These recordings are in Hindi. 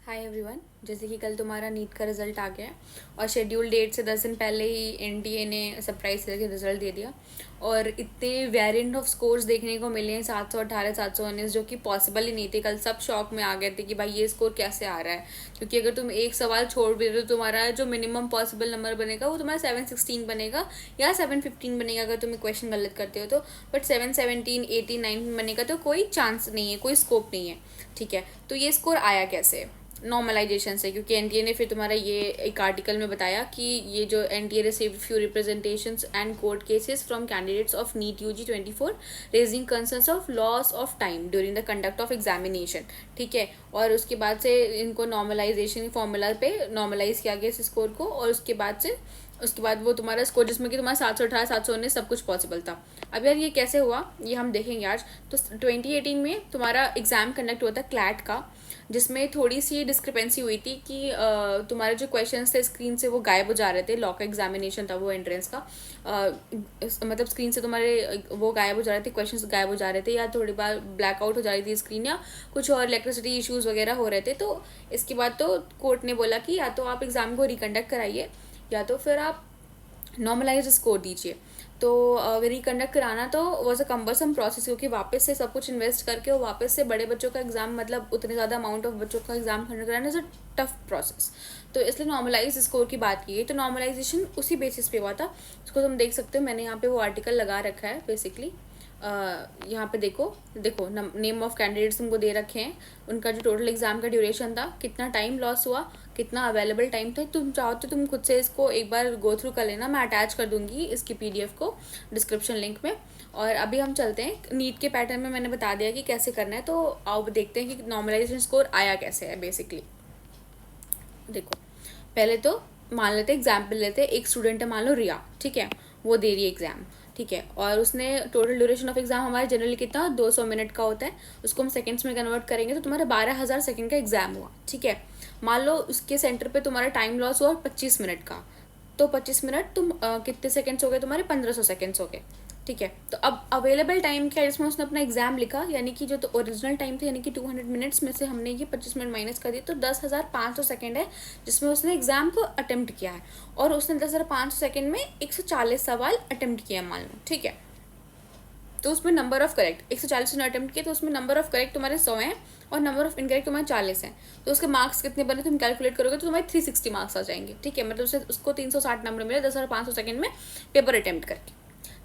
Hi everyone. जैसे कि कल तुम्हारा नीट का रिज़ल्ट आ गया है और शेड्यूल डेट से 10 दिन पहले ही एनटीए ने सरप्राइज करके रिज़ल्ट दे दिया और इतने वेरिएंट ऑफ स्कोर्स देखने को मिले हैं 718 719 जो कि पॉसिबल ही नहीं थे। कल सब शॉक में आ गए थे कि भाई ये स्कोर कैसे आ रहा है, क्योंकि अगर तुम एक सवाल छोड़ भी रहे हो तो तुम्हारा जो मिनिमम पॉसिबल नंबर बनेगा वो तुम्हारा 716 बनेगा या 715 बनेगा अगर तुम क्वेश्चन गलत करते हो तो। बट 717 18 19 बनेगा तो कोई चांस नहीं है, कोई स्कोप नहीं है। ठीक है, तो ये स्कोर आया कैसे? नॉर्मलाइजेशन से, क्योंकि एनटीए ने फिर तुम्हारा ये एक आर्टिकल में बताया कि ये जो NTA received few representations and court cases from candidates of NEET UG 24 raising concerns of loss of time during the conduct of examination. ठीक है, और उसके बाद से इनको नॉर्मलाइजेशन फॉर्मूला पे नॉर्मलाइज किया गया इस स्कोर को, और उसके बाद वो तुम्हारा स्कोर जिसमें कि तुम्हारा 718 719 सब कुछ पॉसिबल था। अब यार ये कैसे हुआ ये हम देखेंगे आज। तो 2018 में तुम्हारा एग्जाम कंडक्ट हुआ था क्लैट का, जिसमें थोड़ी सी डिस्क्रिपेंसी हुई थी कि तुम्हारे जो क्वेश्चंस थे स्क्रीन से वो गायब हो जा रहे थे। लॉ का एग्जामिनेशन था वो एंट्रेंस का, मतलब स्क्रीन से तुम्हारे वो गायब हो जा रहे थे, क्वेश्चंस गायब हो जा रहे थे, या थोड़ी बार ब्लैकआउट हो जा रही थी स्क्रीन, या कुछ और इलेक्ट्रिसिटी इश्यूज वगैरह हो रहे थे। तो इसके बाद तो कोर्ट ने बोला कि या तो आप एग्ज़ाम को रिकंडक्ट कराइए या तो फिर आप नॉर्मलाइज स्कोर दीजिए। तो रिकंडक्ट कराना तो वॉज अ कम्बरसम प्रोसेस, क्योंकि वापस से सब कुछ इन्वेस्ट करके और वापस से बड़े बच्चों का एग्जाम, मतलब उतने ज़्यादा अमाउंट ऑफ बच्चों का एग्जाम कंडक्ट कराना इज़ अ टफ प्रोसेस। तो इसलिए नॉर्मलाइज स्कोर की बात की गई। तो नॉर्मलाइजेशन उसी बेसिस पे हुआ था, उसको तुम देख सकते हो। मैंने यहाँ पे वो आर्टिकल लगा रखा है बेसिकली। यहाँ पे देखो नेम ऑफ कैंडिडेट्स तुमको दे रखे हैं, उनका जो टोटल एग्जाम का ड्यूरेशन था, कितना टाइम लॉस हुआ, कितना अवेलेबल टाइम था। तुम चाहो तो तुम खुद से इसको एक बार गो थ्रू कर लेना, मैं अटैच कर दूंगी इसकी पीडीएफ को डिस्क्रिप्शन लिंक में। और अभी हम चलते हैं नीट के पैटर्न में, मैंने बता दिया कि कैसे करना है। तो आओ देखते हैं कि नॉर्मलाइजेशन स्कोर आया कैसे है बेसिकली। देखो, पहले तो मान लेते एग्जाम्पल लेते, एक स्टूडेंट है मान लो रिया, ठीक है, वो दे रही है एग्जाम, ठीक है, और उसने टोटल ड्यूरेशन ऑफ एग्जाम हमारे जनरली कितना 200 मिनट का होता है, उसको हम सेकंड्स में कन्वर्ट करेंगे तो तुम्हारा 12,000 सेकंड का एग्जाम हुआ। ठीक है, मान लो उसके सेंटर पे तुम्हारा टाइम लॉस हुआ 25 मिनट का, तो 25 मिनट तुम कितने सेकंड्स हो गए तुम्हारे? 1500 सेकंड्स हो गए। ठीक है, तो अब अवेलेबल टाइम क्या है जिसमें उसने अपना एग्जाम लिखा, यानी कि जो तो ओरिजिनल टाइम था यानी कि 200 मिनट्स में से हमने ये 25 मिनट माइनस कर दिए, तो 10,500 सेकंड है जिसमें उसने एग्जाम को अटेम्प्ट किया है। और उसने 10,500 सेकंड में 140 सवाल अटेम्प्ट किया मान लो। ठीक है, तो उसमें नंबर ऑफ करेक्ट 140 ने अटेम्प्ट किया, तो उसमें नंबर ऑफ करेक्ट तुम्हारे 100 हैं और नंबर ऑफ इनकरेक्ट तुम्हारे 40 हैं। तो उसके मार्क्स कितने बने तुम कैलकुलेट करोगे तो तुम्हारे 360 मार्क्स आ जाएंगे। ठीक है, मतलब उसको 360 नंबर मिले 10,500 सेकंड में पेपर अटेम्प्ट करके।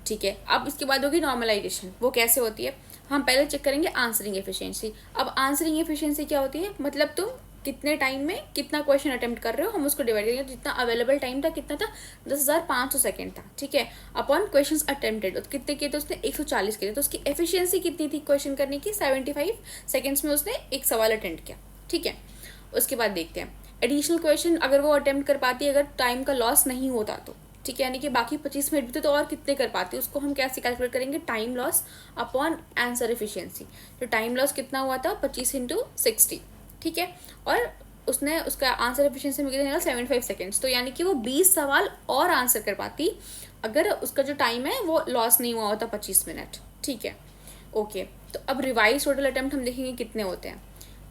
ठीक है, अब इसके बाद होगी नॉर्मलाइजेशन। वो कैसे होती है, हम पहले चेक करेंगे आंसरिंग एफिशिएंसी। अब आंसरिंग एफिशिएंसी क्या होती है, मतलब तुम कितने टाइम में कितना क्वेश्चन अटेम्प्ट कर रहे हो, हम उसको डिवाइड करेंगे। जितना अवेलेबल टाइम था कितना था, 10,500 सेकंड था। ठीक है, अपॉन क्वेश्चन अटेम्प्टेड कितने किए थे उसने, 140 किए थे, तो उसकी एफिशिएंसी कितनी थी क्वेश्चन करने की, 75 सेकेंड्स में उसने एक सवाल अटेम्प्ट किया। ठीक है, उसके बाद देखते हैं एडिशनल क्वेश्चन अगर वो अटेम्प्ट कर पाती है, अगर टाइम का लॉस नहीं होता तो। ठीक है, यानी कि बाकी 25 मिनट भी तो और कितने कर पाती है, उसको हम कैसे कैलकुलेट करेंगे, time loss upon answer efficiency. तो टाइम लॉस कितना हुआ था, 25 × 60। ठीक है, और उसने उसका आंसर एफिशिएंसी में कितना 75 सेकेंड्स, तो यानी कि वो 20 सवाल और आंसर कर पाती अगर उसका जो टाइम है वो लॉस नहीं हुआ होता 25 मिनट। ठीक है, ओके, तो अब रिवाइज टोटल अटेम्प्ट हम देखेंगे कितने होते हैं।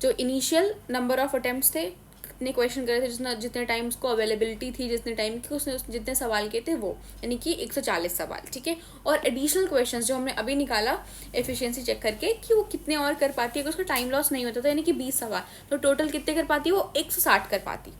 जो इनिशियल नंबर ऑफ अटेम्प्ट्स थे, कितने क्वेश्चन करे थे, जितने टाइम उसको अवेलेबिलिटी थी, जितने टाइम की उसने जितने सवाल किए थे वो, यानी कि 140 सवाल। ठीक है, और एडिशनल क्वेश्चंस जो हमने अभी निकाला एफिशिएंसी चेक करके कि वो कितने और कर पाती है, अगर उसका टाइम लॉस नहीं होता था, यानी कि 20 सवाल, तो टोटल कितने कर पाती है वो 160 कर पाती।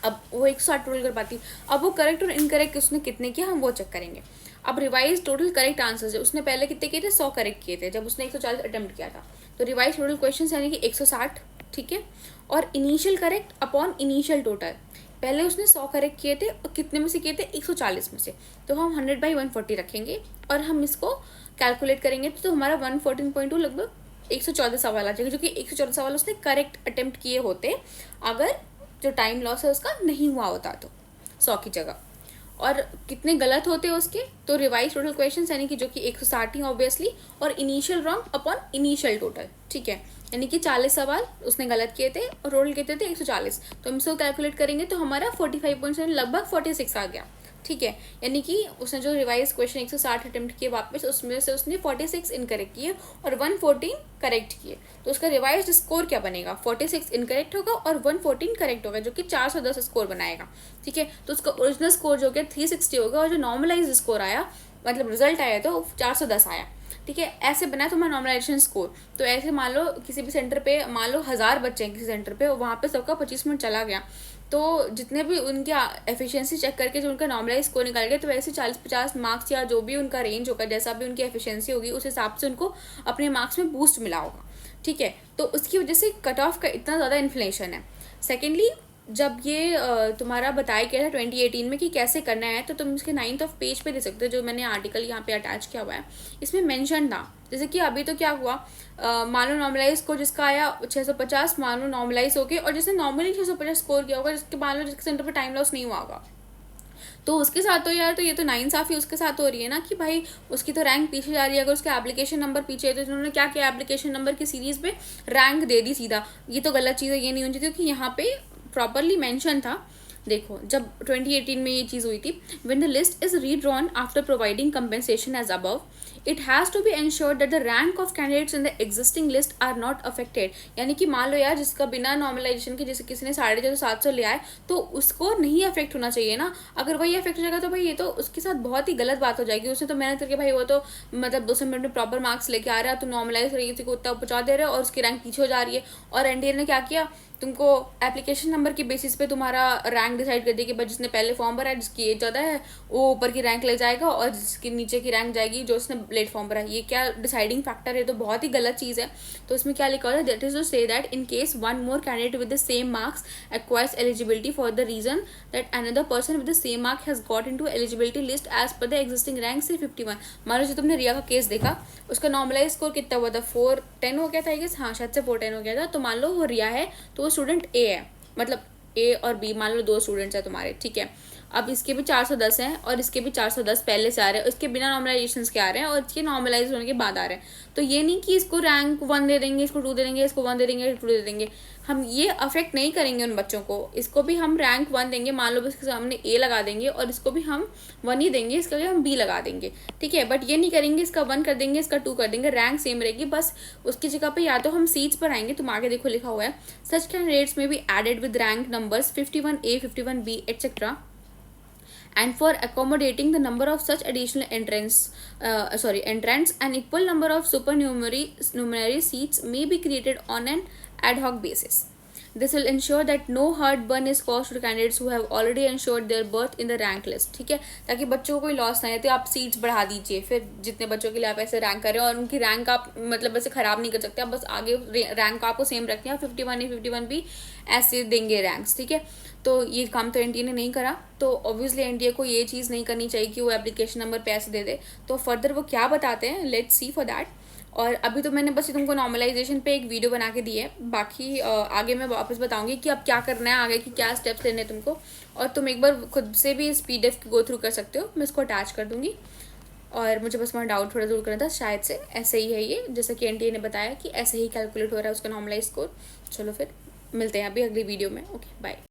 अब वो 160 टोटल कर पाती। अब वो करेक्ट और इनकरेक्ट उसने कितने किया हम वो चेक करेंगे। अब रिवाइज टोटल करेक्ट आंसर्स है, उसने पहले कितने किए थे, 100 करेक्ट किए थे जब उसने 140 अटेम्प्ट किया था, तो रिवाइज टोटल क्वेश्चन यानी कि 160। ठीक है, और initial correct upon initial total, पहले उसने 100 करेक्ट किए थे और कितने में से किए थे, 140 में से, तो हम 100/140 रखेंगे और हम इसको कैलकुलेट करेंगे तो हमारा 114.2 लगभग 114 सवाल आ जाएगा, जो कि 114 सवाल उसने करेक्ट अटेम्प्ट किए होते अगर जो टाइम लॉस है उसका नहीं हुआ होता तो 100 की जगह। और कितने गलत होते हैं उसके, तो रिवाइज टोटल क्वेश्चन यानी कि जो कि 160 ही ऑब्वियसली, और initial wrong upon initial total. ठीक है, यानी कि 40 सवाल उसने गलत किए थे और टोटल किए थे 140, तो हम इसको कैलकुलेट करेंगे तो हमारा 45.7 लगभग 46 आ गया। ठीक है, यानी कि उसने जो रिवाइज क्वेश्चन 160 अटेम्प्ट किए वापस, उसमें से उसने 46 इनकरेक्ट किए और 114 करेक्ट किए। तो उसका रिवाइज स्कोर क्या बनेगा, 46 इनकरेक्ट होगा और 114 करेक्ट होगा, जो कि 410 स्कोर बनाएगा। ठीक है, तो उसका ओरिजिनल स्कोर जो कि 360 होगा और जो नॉर्मलाइज स्कोर आया, मतलब रिजल्ट आया तो 410 आया। ठीक है, ऐसे बना है तुम्हारा नॉर्मलाइजेशन स्कोर। तो ऐसे मान लो किसी भी सेंटर पे, मान लो 1000 बच्चे हैं किसी सेंटर पे, वहाँ पे सबका 25 मिनट चला गया, तो जितने भी उनके एफिशिएंसी चेक करके जो उनका नॉर्मलाइज स्कोर निकाल गया, तो वैसे 40-50 मार्क्स या जो भी उनका रेंज होगा, जैसा भी उनकी एफिशिएंसी होगी, उस हिसाब से उनको अपने मार्क्स में बूस्ट मिला होगा। ठीक है, तो उसकी वजह से कट ऑफ का इतना ज़्यादा इन्फ्लेशन है। सेकेंडली, जब ये तुम्हारा बताया गया था 2018 में कि कैसे करना है, तो तुम इसके 9th ऑफ पेज पे दे सकते हो, जो मैंने आर्टिकल यहाँ पे अटैच किया हुआ है, इसमें मेंशन था। जैसे कि अभी तो क्या हुआ, मान लो नॉर्मलाइज स्कोर जिसका आया 650, मान लो नॉर्मलाइज हो गए, और जिसने नॉर्मली 650 स्कोर किया होगा, जिसके मान लो जिसके सेंटर पर टाइम लॉस नहीं हुआ होगा, तो उसके साथ तो यार, तो ये तो नाइंसाफ़ी उसके साथ हो रही है ना, कि भाई उसकी तो रैंक पीछे जा रही है। अगर उसका एप्लीकेशन नंबर पीछे है, तो उन्होंने क्या किया, एप्लीकेशन नंबर की सीरीज़ पे रैंक दे दी सीधा। ये तो गलत चीज़ है, ये नहीं होनी चाहिए, क्योंकि यहाँ पे प्रॉपरली मेंशन था। देखो, जब 2018 में ये चीज़ हुई थी, when the list is redrawn after providing compensation as above, it has to be ensured that the rank of candidates in the existing list are not affected. यानी कि मान लो यार, जिसका बिना नॉर्मलाइजेशन के जैसे किसी ने 750 ले आए, तो उसको नहीं अफेक्ट होना चाहिए ना। अगर वही अफेक्ट हो जाएगा तो भाई ये तो उसके साथ बहुत ही गलत बात हो जाएगी। उसने तो मेहनत करके, भाई वो तो मतलब 200 मिनट में प्रॉपर मार्क्स लेके आ रहा है, तो नॉर्मलाइज किसी को उतना पहुंचा दे रहे हो और उसकी रैंक पीछे हो जा रही है। और एनडीए ने क्या किया, तुमको एप्लीकेशन नंबर के बेसिस पे तुम्हारा रैंक डिसाइड कर दी कि भाई जिसने पहले फॉर्म भरा है, जिसकी एज ज़्यादा है, वो ऊपर की रैंक ले जाएगा, और जिसके नीचे की रैंक जाएगी जो उसने लेट फॉर्म भरा है। ये क्या डिसाइडिंग फैक्टर है, तो बहुत ही गलत चीज़ है। तो इसमें क्या लिखा हुआ है, that is to say that in case one more candidate with the same marks acquires eligibility for the reason that another person with the same mark has got into eligibility list as per the existing rank से 51। मान लो जो तुमने रिया का केस देखा, उसका नॉर्मलाइज स्कोर कितना हुआ था, 410 हो गया था, आई गेस, हाँ शायद से 410 हो गया था। तो मान लो वो रिया है, तो वो स्टूडेंट ए है, मतलब ए और बी, मान लो 2 स्टूडेंट्स हैं तुम्हारे। ठीक है, अब इसके भी 410 हैं और इसके भी 410 पहले से आ रहे हैं, इसके बिना नॉर्मलाइजेशन के आ रहे हैं और इसके नॉर्मलाइज होने के बाद आ रहे हैं। तो ये नहीं कि इसको रैंक 1 दे देंगे, इसको 2 दे देंगे, इसको 1 दे देंगे, इसको 2 दे देंगे, हम ये अफेक्ट नहीं करेंगे उन बच्चों को। इसको भी हम रैंक 1 देंगे, मान लो इसके सामने ए लगा देंगे, और इसको भी हम 1 ही देंगे, इसके लिए हम बी लगा देंगे। ठीक है, बट ये नहीं करेंगे इसका 1 कर देंगे, इसका 2 कर देंगे, रैंक सेम रहेगी। बस उसकी जगह पे या तो हम सीट्स पर आएंगे, तुम आगे देखो लिखा हुआ है, such candidates may be added with rank numbers 51A 51B etc. And for accommodating the number of such additional entrants, an equal number of supernumerary seats may be created on an ad hoc basis. This will ensure that no heartburn is caused to candidates who have already ensured their berth in the rank list. ठीक है, ताकि बच्चों को कोई लॉस ना है, तो आप सीट्स बढ़ा दीजिए। फिर जितने बच्चों के लिए आप ऐसे रैंक करें, और उनकी रैंक आप मतलब ऐसे ख़राब नहीं कर सकते, आप बस आगे रैंक आपको सेम रखते हैं, 51A 51B ऐसे देंगे रैंक्स। ठीक है, तो ये काम तो एनटीए ने नहीं करा, तो ऑब्वियसली एनटीए को ये चीज़ नहीं करनी चाहिए कि वो एप्लीकेशन नंबर पे ऐसे दे दे। तो फर्दर वो क्या बताते हैं, लेट्स सी फॉर दैट। और अभी तो मैंने बस तुमको नॉर्मलाइजेशन पे एक वीडियो बना के दी है, बाकी आगे मैं वापस बताऊंगी कि अब क्या करना है, आगे की क्या स्टेप्स लेने हैं तुमको। और तुम एक बार खुद से भी इस PDF गो थ्रू कर सकते हो, मैं इसको अटैच कर दूंगी। और मुझे बस मेरा डाउट थोड़ा दूर करना था, शायद से ऐसे ही है ये, जैसा कि एनटीए ने बताया कि ऐसे ही कैलकुलेट हो रहा है उसका नॉर्मलाइज स्कोर। चलो फिर मिलते हैं अभी अगली वीडियो में। Okay, bye.